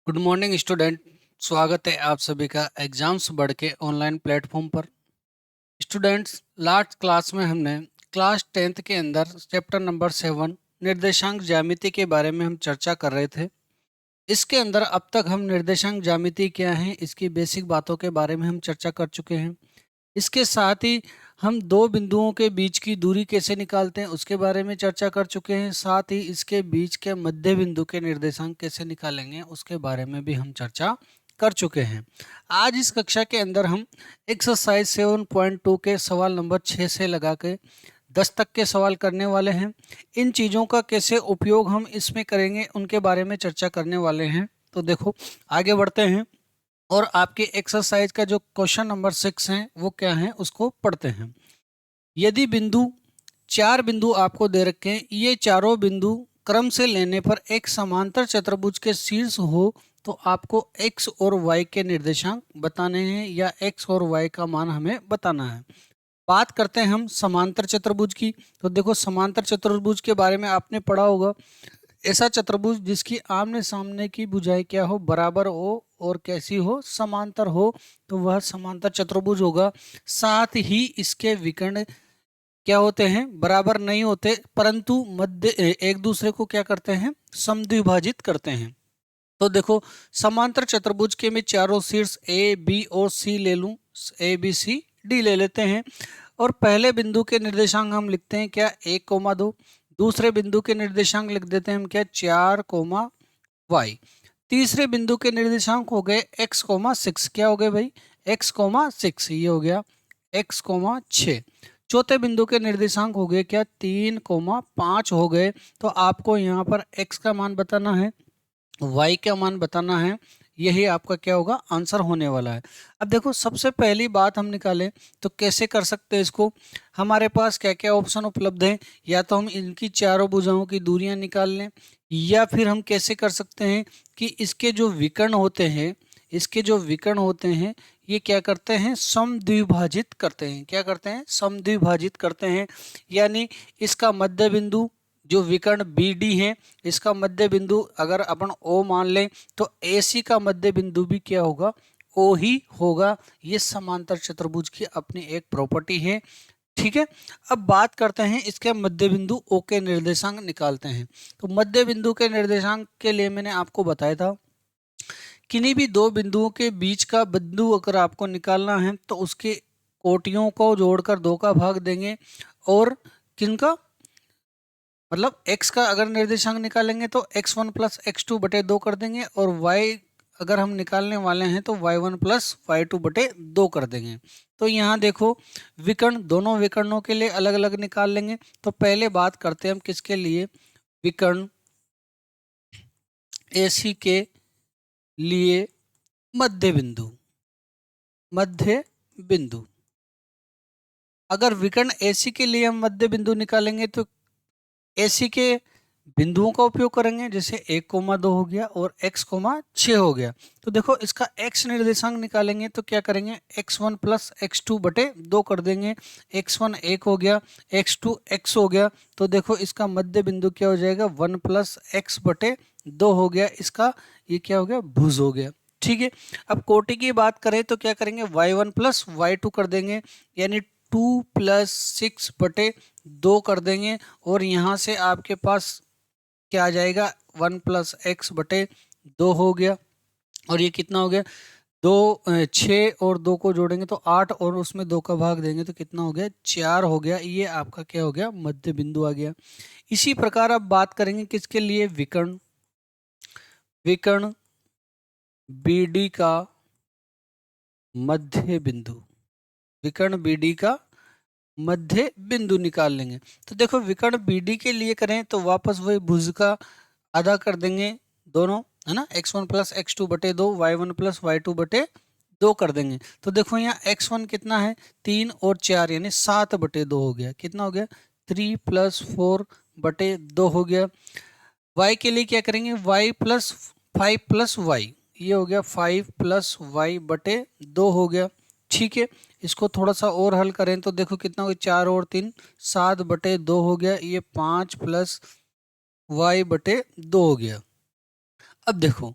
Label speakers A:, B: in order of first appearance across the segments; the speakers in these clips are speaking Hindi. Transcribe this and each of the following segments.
A: Good morning student. स्वागत है आप सभी का एग्जाम्स बढ़ के ऑनलाइन प्लेटफॉर्म पर। स्टूडेंट्स, लास्ट क्लास में हमने क्लास 10th के अंदर चैप्टर नंबर 7 निर्देशांक ज्यामिति के बारे में हम चर्चा कर रहे थे। इसके अंदर अब तक हम निर्देशांक ज्यामिति क्या है, इसकी बेसिक बातों के बारे में हम चर्चा कर चुके हैं। इसके साथ ही हम दो बिंदुओं के बीच की दूरी कैसे निकालते हैं उसके बारे में चर्चा कर चुके हैं। साथ ही इसके बीच के मध्य बिंदु के निर्देशांक कैसे निकालेंगे उसके बारे में भी हम चर्चा कर चुके हैं। आज इस कक्षा के अंदर हम एक्सरसाइज 7.2 के सवाल नंबर 6 से लगा के 10 तक के सवाल करने वाले हैं। इन चीज़ों का कैसे उपयोग हम इसमें करेंगे उनके बारे में चर्चा करने वाले हैं। तो देखो, आगे बढ़ते हैं और आपके एक्सरसाइज का जो क्वेश्चन नंबर 6 है वो क्या है उसको पढ़ते हैं। यदि चार बिंदु आपको दे रखे हैं, ये चारों बिंदु क्रम से लेने पर एक समांतर चतुर्भुज के शीर्ष हो तो आपको x और y के निर्देशांक बताने हैं या x और y का मान हमें बताना है। बात करते हैं हम समांतर चतुर्भुज की। तो देखो, समांतर चतुर्भुज के बारे में आपने पढ़ा होगा, ऐसा चतुर्भुज जिसकी आमने सामने की भुजाएं क्या हो, बराबर हो और कैसी हो, समांतर हो, तो वह समांतर चतुर्भुज होगा। साथ ही इसके विकर्ण क्या होते हैं, बराबर नहीं होते, परंतु मध्य एक दूसरे को क्या करते हैं, समद्विभाजित करते हैं। तो देखो, समांतर चतुर्भुज के मैं चारों शीर्ष ए बी और सी ले लूं, ए बी सी डी ले लेते हैं। और पहले बिंदु के निर्देशांक हम लिखते हैं क्या, 1,2। दूसरे बिंदु के निर्देशांक लिख देते हैं हम क्या, 4,y। तीसरे बिंदु के निर्देशांक हो गए x,6। क्या हो गए भाई, x,6 ये हो गया, x,6। चौथे बिंदु के निर्देशांक हो गए क्या, 3,5 हो गए। तो आपको यहाँ पर x का मान बताना है, y का मान बताना है, यही आपका क्या होगा, आंसर होने वाला है। अब देखो, सबसे पहली बात हम निकालें तो कैसे कर सकते हैं इसको। हमारे पास क्या क्या ऑप्शन उपलब्ध है, या तो हम इनकी चारों भुजाओं की दूरियां निकाल लें, या फिर हम कैसे कर सकते हैं कि इसके जो विकर्ण होते हैं, इसके जो विकर्ण होते हैं ये क्या करते हैं, समद्विभाजित करते हैं। क्या करते हैं, समद्विभाजित करते हैं। यानी इसका मध्य बिंदु जो विकर्ण बी डी है, इसका मध्य बिंदु अगर अपन ओ मान लें तो AC का मध्य बिंदु भी क्या होगा, ओ ही होगा। ये समांतर चतुर्भुज की अपनी एक प्रॉपर्टी है। ठीक है, अब बात करते हैं इसके मध्य बिंदु O के निर्देशांक निकालते हैं। तो मध्य बिंदु के निर्देशांक के लिए मैंने आपको बताया था, किन्हीं भी दो बिंदुओं के बीच का बिंदु अगर आपको निकालना है तो उसके कोटियों को जोड़कर 2 का भाग देंगे, और किनका मतलब x का अगर निर्देशांक निकालेंगे तो x1 प्लस x2 बटे 2 कर देंगे, और y अगर हम निकालने वाले हैं तो y1 प्लस y2 बटे 2 कर देंगे। तो यहाँ देखो, विकर्ण दोनों विकर्णों के लिए अलग अलग निकाल लेंगे। तो पहले बात करते हैं हम किसके लिए, विकर्ण AC के लिए मध्य बिंदु। मध्य बिंदु, अगर विकर्ण AC के लिए हम मध्य बिंदु निकालेंगे तो AC के बिंदुओं का उपयोग करेंगे, जैसे 1,2 हो गया और x,6 हो गया। तो देखो, इसका x निर्देशांक निकालेंगे तो क्या करेंगे, x1 प्लस x2 बटे 2 कर देंगे। x1 1 हो गया, x2 x हो गया। तो देखो, इसका मध्य बिंदु क्या हो जाएगा, 1 प्लस x बटे 2 हो गया। इसका ये क्या हो गया, भुज हो गया। ठीक है, अब कोटि की बात करें तो क्या करेंगे, y1 प्लस y2 कर देंगे, यानी 2 प्लस 6 बटे 2 कर देंगे। और यहाँ से आपके पास क्या आ जाएगा, 1 प्लस एक्स बटे 2 हो गया। और ये कितना हो गया, 6 और 2 को जोड़ेंगे तो 8, और उसमें 2 का भाग देंगे तो कितना हो गया, 4 हो गया। ये आपका क्या हो गया, मध्य बिंदु आ गया। इसी प्रकार अब बात करेंगे किसके लिए, विकर्ण। विकर्ण BD का मध्य बिंदु, विकर्ण BD का मध्य बिंदु निकाल लेंगे। तो देखो, विकर्ण BD के लिए करें तो वापस वही भुज का आधा कर देंगे दोनों, है ना, x1 प्लस x2 बटे 2, y1 प्लस y2 बटे 2 कर देंगे। तो देखो, यहाँ x1 कितना है, 3 और 4 यानी 7 बटे 2 हो गया। कितना हो गया, 3 प्लस 4 बटे 2 हो गया। y के लिए क्या करेंगे, y प्लस 5 प्लस वाई, ये हो गया 5 प्लस वाई बटे 2 हो गया। ठीक है, इसको थोड़ा सा और हल करें तो देखो कितना हो गया, 4 और 3 7 बटे 2 हो गया। ये 5 प्लस वाई बटे 2 हो गया। अब देखो,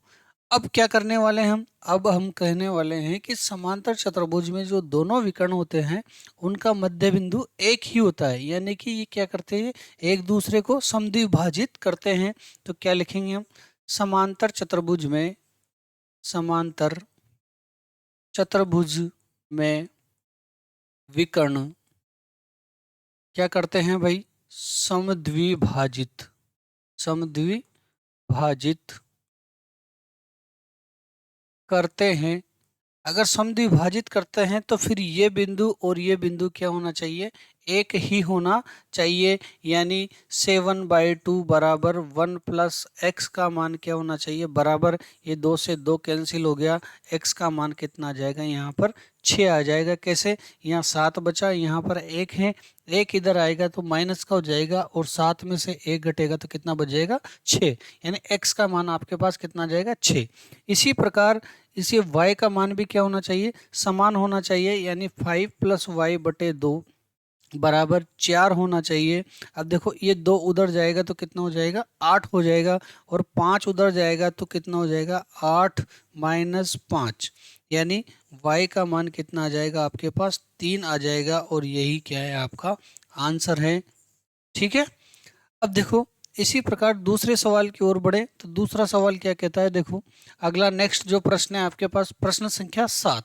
A: अब क्या करने वाले हैं हम, अब हम कहने वाले हैं कि समांतर चतुर्भुज में जो दोनों विकर्ण होते हैं उनका मध्य बिंदु एक ही होता है, यानी कि ये क्या करते हैं, एक दूसरे को समद्विभाजित करते हैं। तो क्या लिखेंगे हम, समांतर चतुर्भुज में, समांतर चतुर्भुज में विकर्ण क्या करते हैं भाई, समद्विभाजित, समद्विभाजित करते हैं। अगर समद्विभाजित करते हैं तो फिर ये बिंदु और ये बिंदु क्या होना चाहिए, एक ही होना चाहिए, यानी 7/2 बराबर 1 प्लस एक्स का मान क्या होना चाहिए, बराबर, ये 2 से 2 कैंसिल हो गया, एक्स का मान कितना आ जाएगा, यहाँ पर 6 आ जाएगा। कैसे, यहाँ 7 बचा, यहाँ पर 1 है, एक इधर आएगा तो माइनस का हो जाएगा और 7 में से 1 घटेगा तो कितना बच जाएगा, 6, यानी एक्स का मान आपके पास कितना आ जाएगा, 6। इसी प्रकार इसी y का मान भी क्या होना चाहिए, समान होना चाहिए, यानी 5 प्लस वाई बटे 2 बराबर 4 होना चाहिए। अब देखो ये 2 उधर जाएगा तो कितना हो जाएगा, 8 हो जाएगा, और 5 उधर जाएगा तो कितना हो जाएगा, 8 माइनस 5, यानी y का मान कितना आ जाएगा आपके पास, 3 आ जाएगा, और यही क्या है आपका आंसर है। ठीक है। अब देखो इसी प्रकार दूसरे सवाल की ओर बढ़े तो दूसरा सवाल क्या कहता है, देखो अगला नेक्स्ट जो प्रश्न है आपके पास, प्रश्न संख्या 7।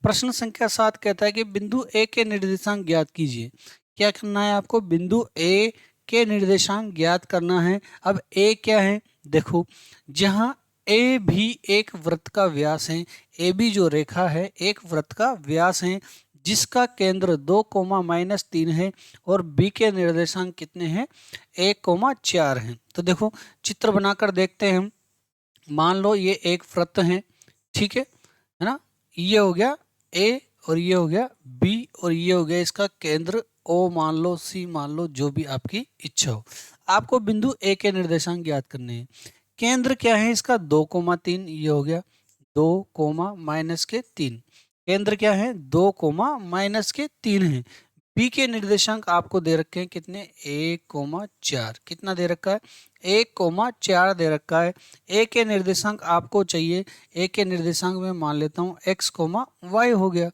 A: प्रश्न संख्या 7 कहता है कि बिंदु ए के निर्देशांक ज्ञात कीजिए। क्या करना है आपको, बिंदु ए के निर्देशांक ज्ञात करना है। अब ए क्या है, देखो जहां ए भी एक वृत्त का व्यास है, ए बी जो रेखा है एक वृत्त का व्यास है, जिसका केंद्र 2, -3 है, और बी के निर्देशांक कितने हैं, 1, 4 हैं। तो देखो चित्र बनाकर देखते हैं हम। मान लो ये एक वृत्त है, ठीक है ना, ये हो गया ए और ये हो गया बी और ये हो गया इसका केंद्र, ओ मान लो, सी मान लो, जो भी आपकी इच्छा हो। आपको बिंदु ए के निर्देशांक ज्ञात करने हैं। केंद्र क्या है इसका, 2, 3, ये हो गया 2, -3। केंद्र क्या है, 2, -3 है। बी के निर्देशांक आपको दे रखे हैं कितने, 1, 4, कितना दे रखा है, 1, 4 दे रखा है। ए के निर्देशांक आपको चाहिए, ए के निर्देशांक में मान लेता हूँ x, y हो गया।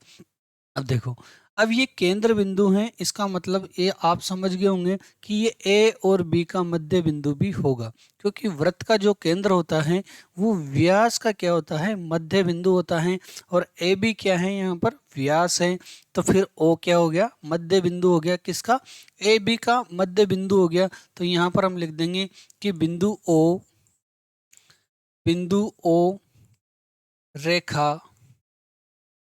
A: अब देखो, अब ये केंद्र बिंदु हैं, इसका मतलब ये आप समझ गए होंगे कि ये ए और बी का मध्य बिंदु भी होगा, क्योंकि वृत्त का जो केंद्र होता है वो व्यास का क्या होता है, मध्य बिंदु होता है, और ए बी क्या है, यहाँ पर व्यास है। तो फिर ओ क्या हो गया, मध्य बिंदु हो गया, किसका, ए बी का मध्य बिंदु हो गया। तो यहाँ पर हम लिख देंगे कि बिंदु ओ रेखा,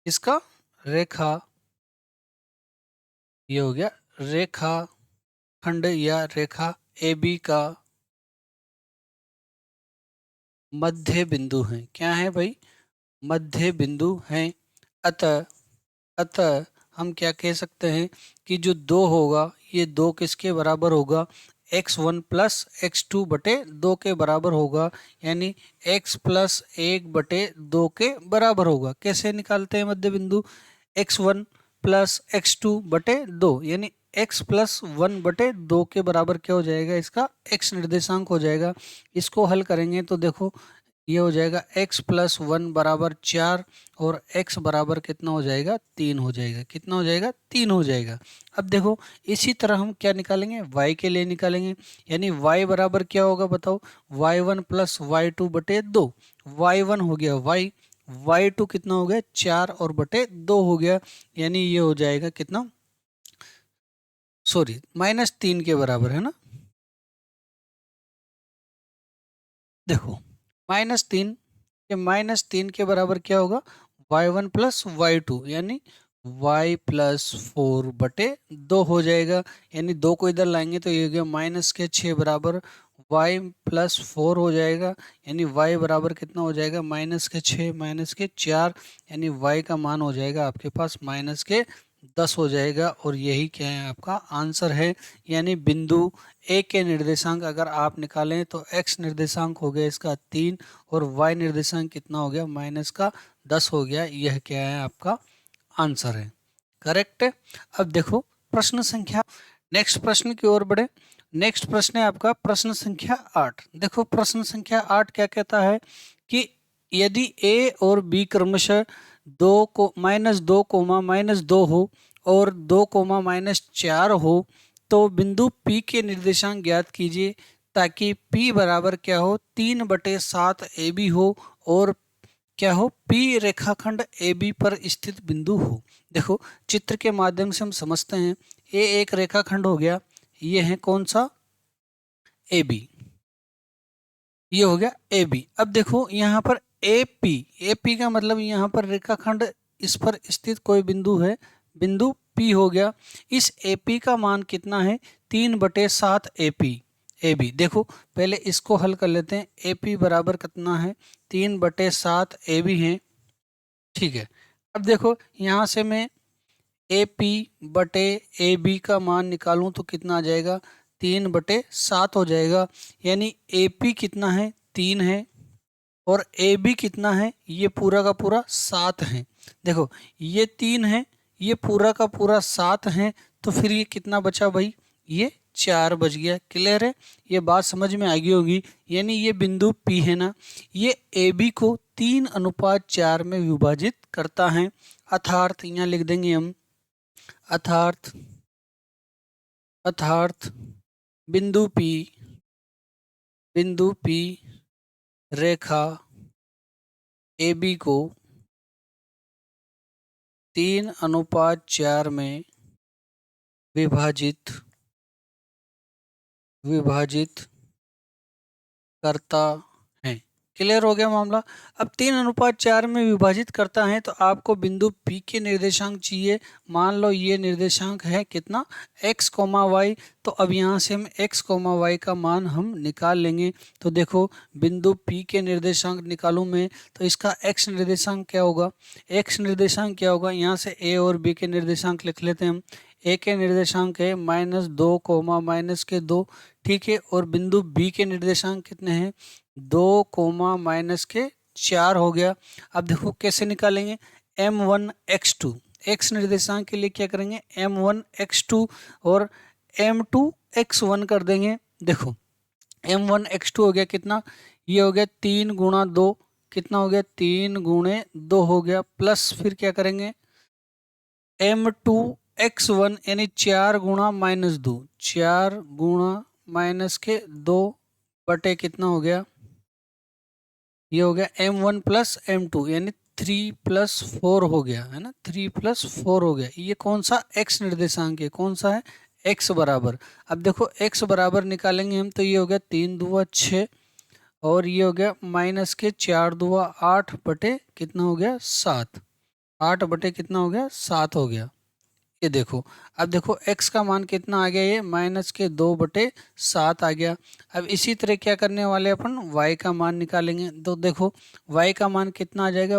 A: इसका रेखा, ये हो गया रेखा खंड या रेखा ए बी का मध्य बिंदु है। क्या है भाई, मध्य बिंदु है। अतः हम क्या कह सकते हैं कि जो 2 होगा ये 2 किसके बराबर होगा, x1 प्लस x2 बटे 2 के बराबर होगा, यानी x प्लस 1 बटे 2 के बराबर होगा। कैसे निकालते हैं मध्य बिंदु, x1 प्लस x2 बटे 2, यानी x प्लस 1 बटे 2 के बराबर क्या हो जाएगा, इसका x निर्देशांक हो जाएगा। इसको हल करेंगे तो देखो ये हो जाएगा x प्लस 1 बराबर 4, और x बराबर कितना हो जाएगा, 3 हो जाएगा। कितना हो जाएगा, 3 हो जाएगा। अब देखो इसी तरह हम क्या निकालेंगे, y के लिए निकालेंगे, यानी y बराबर क्या होगा बताओ, y1 प्लस y2 बटे 2, y1 हो गया y2 कितना हो गया, 4 और बटे 2 हो गया, यानी ये हो जाएगा कितना, सॉरी -3 के बराबर है ना। देखो -3, ये -3 के बराबर क्या होगा, y1 प्लस y2, यानी y प्लस 4 बटे 2 हो जाएगा, यानी 2 को इधर लाएंगे तो ये हो गया -6 बराबर y प्लस 4 हो जाएगा, यानी y बराबर कितना हो जाएगा, -6 -4, यानी y का मान हो जाएगा आपके पास -10 हो जाएगा, और यही क्या है आपका आंसर है। यानी बिंदु ए के निर्देशांक अगर आप निकालें तो x निर्देशांक हो गया इसका 3, और y निर्देशांक कितना हो गया, -10 हो गया। यह क्या है आपका आंसर है, करेक्ट है। अब देखो प्रश्न संख्या, नेक्स्ट प्रश्न की ओर बढ़े। नेक्स्ट प्रश्न है आपका प्रश्न संख्या 8। देखो प्रश्न संख्या 8 क्या कहता है कि यदि ए और बी क्रमशः -2 हो और 2, -4 हो तो बिंदु P के निर्देशांक ज्ञात कीजिए ताकि P बराबर क्या हो 3/7 AB हो और क्या हो P रेखाखंड AB पर स्थित बिंदु हो। देखो चित्र के माध्यम से हम समझते हैं। ये एक रेखाखंड हो गया, ये है कौन सा AB, ये हो गया AB। अब देखो यहाँ पर AP का मतलब यहाँ पर रेखाखंड इस पर स्थित कोई बिंदु है, बिंदु P हो गया। इस AP का मान कितना है 3/7 AB। देखो पहले इसको हल कर लेते हैं। AP बराबर कितना है 3/7 AB है, ठीक है। अब देखो यहाँ से मैं AP/AB का मान निकालूं तो कितना आ जाएगा 3/7 हो जाएगा। यानी AP कितना है 3 है और AB कितना है ये पूरा का पूरा 7 है। देखो ये 3 है, ये पूरा का पूरा 7 है, तो फिर ये कितना बचा भाई, ये 4 बच गया। क्लियर है, ये बात समझ में आ गई होगी। यानी ये बिंदु P है ना, ये AB को 3:4 में विभाजित करता है। अर्थात यहाँ लिख देंगे हम, अर्थात बिंदु P रेखा AB को 3:4 में विभाजित करता है। क्लियर हो गया मामला। अब 3:4 में विभाजित करता है तो आपको बिंदु P के निर्देशांक चाहिए। मान लो ये निर्देशांक है कितना x, y। तो अब यहाँ से हम x, y का मान हम निकाल लेंगे। तो देखो बिंदु P के निर्देशांक निकालूं मैं तो इसका x निर्देशांक क्या होगा, x निर्देशांक क्या होगा, यहाँ से a और b के निर्देशांक लिख लेते हैं हम। a के निर्देशांक है -2, -2, ठीक है। और बिंदु B के निर्देशांक कितने हैं 2, -4 हो गया। अब देखो कैसे निकालेंगे, M1x2 x निर्देशांक के लिए क्या करेंगे M1x2 और M2x1 कर देंगे। देखो M1x2 हो गया कितना, ये हो गया 3 × 2, कितना हो गया 3 × 2 हो गया, प्लस फिर क्या करेंगे M2x1 यानी 4 × -2, 4 × -2 बटे कितना हो गया, ये हो गया M1 + M2 यानी 3 + 4 हो गया, है ना, 3 + 4 हो गया। ये कौन सा x निर्देशांक है, कौन सा है x बराबर। अब देखो x बराबर निकालेंगे हम तो ये हो गया 3 दूआ 6 और ये हो गया -4 दूआ 8 बटे कितना हो गया 7, 8 बटे कितना हो गया 7 हो गया। ये देखो अब देखो x का मान कितना आ गया, ये -2/7 आ गया। अब इसी तरह क्या करने वाले अपन y का मान निकालेंगे। तो देखो y का मान कितना आ जाएगा,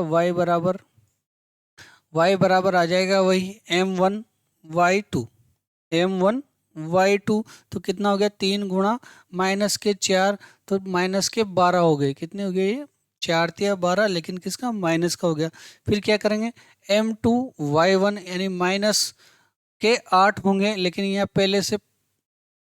A: y बराबर आ जाएगा वही M1y2, तो कितना हो गया 3 × -4 तो -12 हो गए। कितने हो गए ये 4 × 12, लेकिन किसका माइनस का हो गया। फिर क्या करेंगे M2y1 यानी -8 होंगे, लेकिन यहाँ पहले से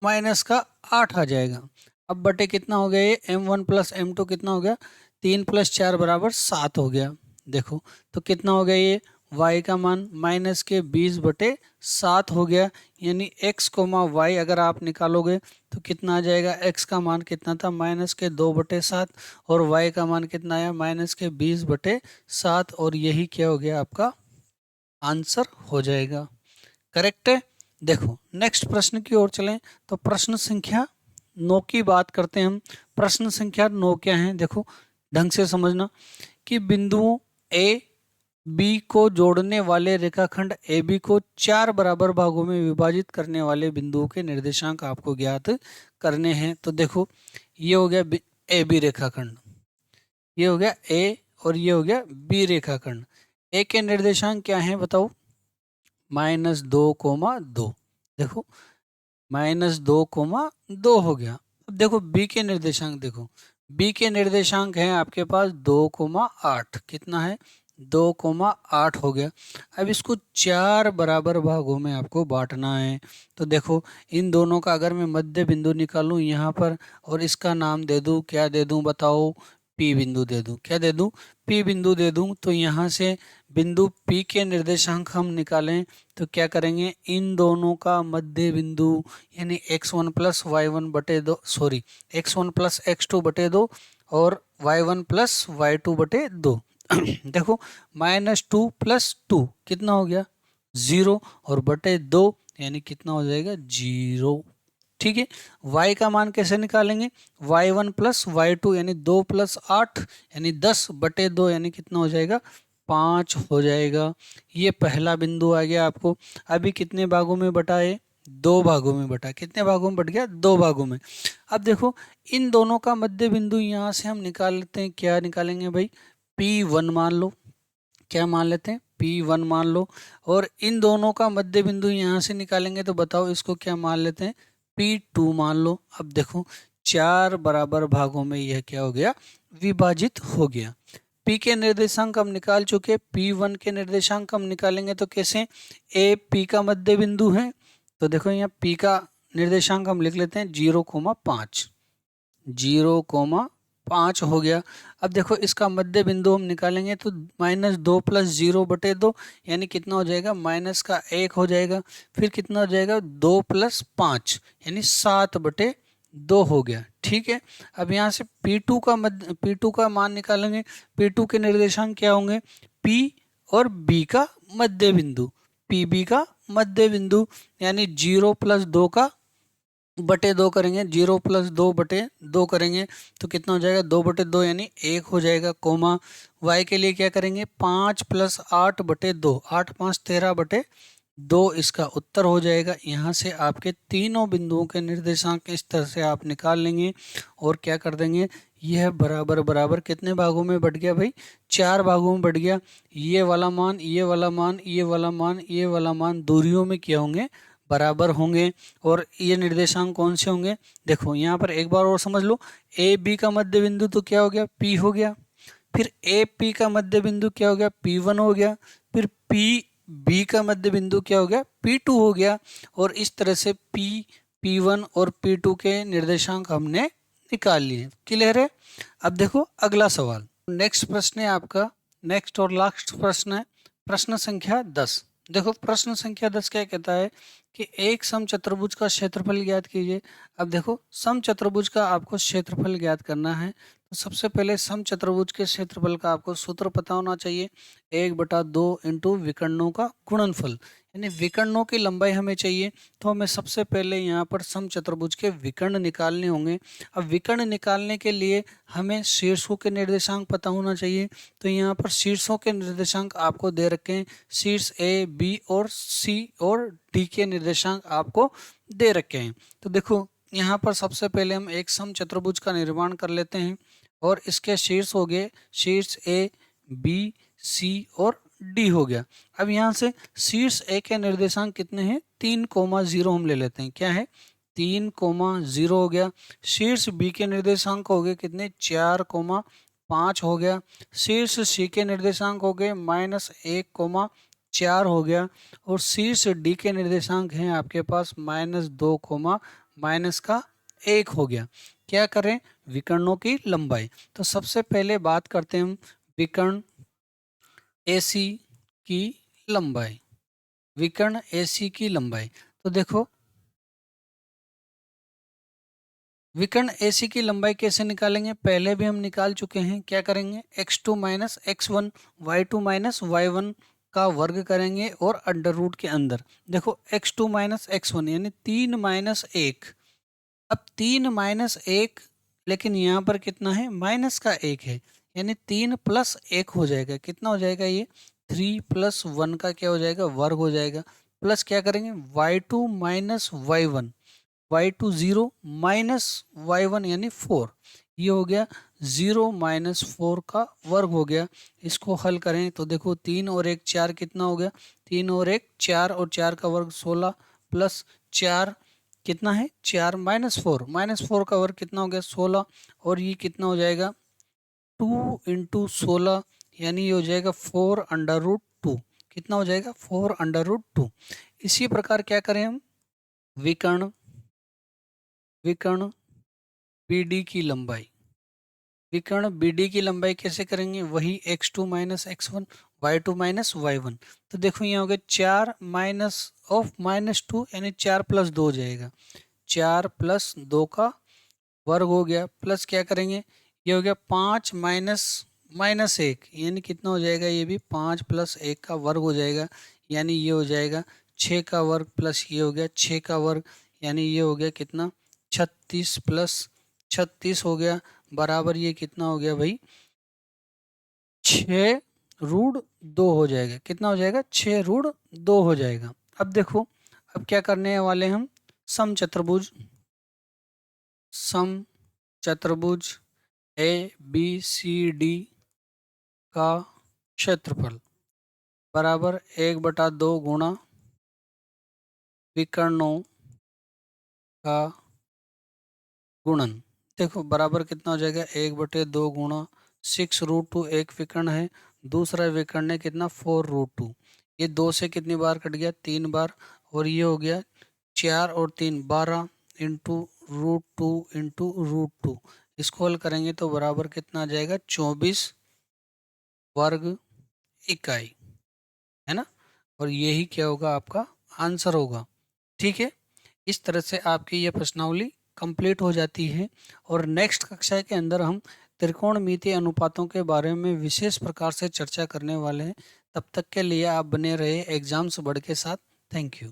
A: -8 आ जाएगा। अब बटे कितना हो गया ये M1 + M2 कितना हो गया 3 + 4 = 7 हो गया। देखो तो कितना हो गया ये y का मान -20/7 हो गया। यानी x, y अगर आप निकालोगे तो कितना आ जाएगा, x का मान कितना था -2/7 और y का मान कितना आया -20/7 और यही क्या हो गया आपका आंसर हो जाएगा। करेक्ट है। देखो नेक्स्ट प्रश्न की ओर चलें तो प्रश्न संख्या 9 की बात करते हैं हम। प्रश्न संख्या 9 क्या है, देखो ढंग से समझना कि बिंदुओं ए बी को जोड़ने वाले रेखाखंड ए बी को 4 बराबर भागों में विभाजित करने वाले बिंदुओं के निर्देशांक आपको ज्ञात करने हैं। तो देखो ये हो गया ए बी रेखाखंड, ये हो गया ए और ये हो गया बी रेखाखंड। ए के निर्देशांक क्या है बताओ -2, देखो -2, हो गया। अब देखो बी के निर्देशांक, देखो बी के निर्देशांक हैं आपके पास 2, 8, कितना है 2, 8 हो गया। अब इसको 4 बराबर भागों में आपको बांटना है। तो देखो इन दोनों का अगर मैं मध्य बिंदु निकालूं यहाँ पर और इसका नाम दे दूं, क्या दे दूं बताओ P बिंदु दे दूं। क्या दे दूं? P बिंदु दे दूं। तो यहाँ से बिंदु P के निर्देशांक हम निकालें तो क्या करेंगे, इन दोनों का मध्य बिंदु यानी x1 प्लस y1 बटे दो, सॉरी x1 प्लस x2 बटे दो और y1 प्लस y2 बटे दो। देखो -2 प्लस 2 कितना हो गया 0 और बटे 2 यानी कितना हो जाएगा 0। ठीक है, y का मान कैसे निकालेंगे, y1 प्लस y2 यानी 2 प्लस 8 यानी 10 बटे 2 यानी कितना हो जाएगा 5 हो जाएगा। ये पहला बिंदु आ गया आपको। अभी कितने भागों में बटा है, 2 भागों में बटा। कितने भागों में बट गया, 2 भागों में। अब देखो इन दोनों का मध्य बिंदु यहाँ से हम निकाल लेते हैं। क्या निकालेंगे भाई, P1 मान लो। क्या मान लेते हैं, P1 मान लो। और इन दोनों का मध्य बिंदु यहाँ से निकालेंगे तो बताओ इसको क्या मान लेते हैं, P2 मान लो। अब देखो 4 बराबर भागों में यह क्या हो गया, विभाजित हो गया। P के निर्देशांक हम निकाल चुके, P1 के निर्देशांक हम निकालेंगे तो कैसे, A P का मध्य बिंदु है तो देखो यहाँ P का निर्देशांक हम लिख लेते हैं 0,5, 0,5 हो गया। अब देखो इसका मध्य बिंदु हम निकालेंगे तो -2 प्लस 0 बटे 2 यानी कितना हो जाएगा, माइनस का 1 हो जाएगा। फिर कितना हो जाएगा 2 प्लस 5 यानी 7 बटे 2 हो गया। ठीक है, अब यहाँ से P2 का मान निकालेंगे। P2 के निर्देशांक क्या होंगे, P और B का मध्य बिंदु, PB का मध्य बिंदु यानी 0 प्लस 2 का बटे 2 करेंगे, 0 प्लस 2 बटे 2 करेंगे तो कितना हो जाएगा 2 बटे 2 यानी 1 हो जाएगा। कोमा y के लिए क्या करेंगे, 5 प्लस 8 बटे 2, 8 5 13 बटे 2 इसका उत्तर हो जाएगा। यहाँ से आपके तीनों बिंदुओं के निर्देशांक इस तरह से आप निकाल लेंगे और क्या कर देंगे, यह बराबर बराबर कितने भागों में बट गया भाई, 4 भागों में बट गया। ये वाला मान, ये वाला मान, ये वाला मान, ये वाला मान दूरियों में क्या होंगे, बराबर होंगे। और ये निर्देशांक कौन से होंगे, देखो यहाँ पर एक बार और समझ लो। ए बी का मध्य बिंदु तो क्या हो गया, P हो गया। फिर ए पी का मध्य बिंदु क्या हो गया, P1 हो गया। फिर P B का मध्य बिंदु क्या हो गया, P2 हो गया। और इस तरह से P1 और P2 के निर्देशांक हमने निकाल लिए। क्लियर है। अब देखो अगला सवाल, नेक्स्ट प्रश्न है आपका, नेक्स्ट और लास्ट प्रश्न है प्रश्न संख्या 10। देखो प्रश्न संख्या 10 क्या कहता है कि एक समचतुर्भुज का क्षेत्रफल ज्ञात कीजिए। अब देखो समचतुर्भुज का आपको क्षेत्रफल ज्ञात करना है तो सबसे पहले समचतुर्भुज के क्षेत्रफल का आपको सूत्र पता होना चाहिए, 1/2 इंटू विकर्णों का गुणनफल, यानी विकर्णों की लंबाई हमें चाहिए। तो हमें सबसे पहले यहाँ पर समचतुर्भुज के विकर्ण निकालने होंगे। अब विकर्ण निकालने के लिए हमें शीर्षों के निर्देशांक पता होना चाहिए। तो यहाँ पर शीर्षों के निर्देशांक आपको दे रखे हैं, शीर्ष A B और C और D के निर्देशांक आपको दे रखे हैं। तो देखो यहाँ पर सबसे पहले हम एक समचतुर्भुज का निर्माण कर लेते हैं और इसके शीर्ष हो गए, शीर्ष A B C और D हो गया। अब यहाँ से शीर्ष A के निर्देशांक कितने हैं, 3,0 हम ले लेते हैं। क्या है, 3,0 हो गया। शीर्ष B के निर्देशांक हो गए कितने, 4,5 हो गया। शीर्ष C के निर्देशांक हो गए -1,4 हो गया। और शीर्ष D के निर्देशांक हैं आपके पास -2, -1 हो गया। क्या करें, विकर्णों की लंबाई। तो सबसे पहले बात करते हैं हम विकर्ण AC की लंबाई, विकर्ण AC की लंबाई। तो देखो विकर्ण AC की लंबाई कैसे निकालेंगे, पहले भी हम निकाल चुके हैं। क्या करेंगे, x2 minus x1, y2 minus y1 का वर्ग करेंगे और अंडर रूट के अंदर। देखो x2 माइनस x1 यानी 3 माइनस 1। अब 3 माइनस 1, लेकिन यहाँ पर कितना है, माइनस का 1 है यानी 3 प्लस 1 हो जाएगा। कितना हो जाएगा, ये 3 प्लस 1 का क्या हो जाएगा, वर्ग हो जाएगा। प्लस क्या करेंगे, y2 minus y1, y2 0 minus y1 यानी 4, ये हो गया 0 माइनस 4 का वर्ग हो गया। इसको हल करें तो देखो 3 और 1 4 कितना हो गया, 3 और 1 4 और 4 का वर्ग 16 प्लस 4 कितना है 4 -4 का वर्ग कितना हो गया 16। और ये कितना हो जाएगा 2 इंटू 16 यानी ये हो जाएगा 4√2। कितना हो जाएगा 4√2। इसी प्रकार क्या करें हम, विकर्ण BD की लंबाई, विकर्ण BD की लंबाई कैसे करेंगे, वही x2 minus x1 y2 minus y1। तो देखो यहाँ हो गया 4 माइनस ऑफ -2 यानी 4 + 2 हो जाएगा, 4 + 2 का वर्ग हो गया, प्लस क्या करेंगे, ये हो गया 5 माइनस -1 यानी कितना हो जाएगा, ये भी 5 + 1 का वर्ग हो जाएगा, यानी ये हो जाएगा 6 का वर्ग, प्लस ये हो गया 6 का वर्ग, यानी ये हो गया कितना 36 + 36 हो गया, बराबर ये कितना हो गया भाई 6√2 हो जाएगा। कितना हो जाएगा 6√2 हो जाएगा। अब देखो, अब क्या करने वाले हम, समचतुर्भुज समचतुर्भुज ABCD का क्षेत्रफल बराबर 1/2 गुणा विकर्णों का गुणन। देखो बराबर कितना हो जाएगा 1/2 गुणा 6√2, एक विकर्ण है, दूसरा विकर्ण है कितना 4√2, ये 2 से कितनी बार कट गया 3 बार, और ये हो गया 4 और 3 12 इंटू √2 इंटू √2, इसको हल करेंगे तो बराबर कितना आ जाएगा 24 वर्ग इकाई, है ना। और यही क्या होगा आपका आंसर होगा। ठीक है, इस तरह से आपकी ये प्रश्नावली कंप्लीट हो जाती है। और नेक्स्ट कक्षा के अंदर हम त्रिकोणमितीय अनुपातों के बारे में विशेष प्रकार से चर्चा करने वाले हैं। तब तक के लिए आप बने रहे एग्जाम्स बढ़ के साथ। Thank you.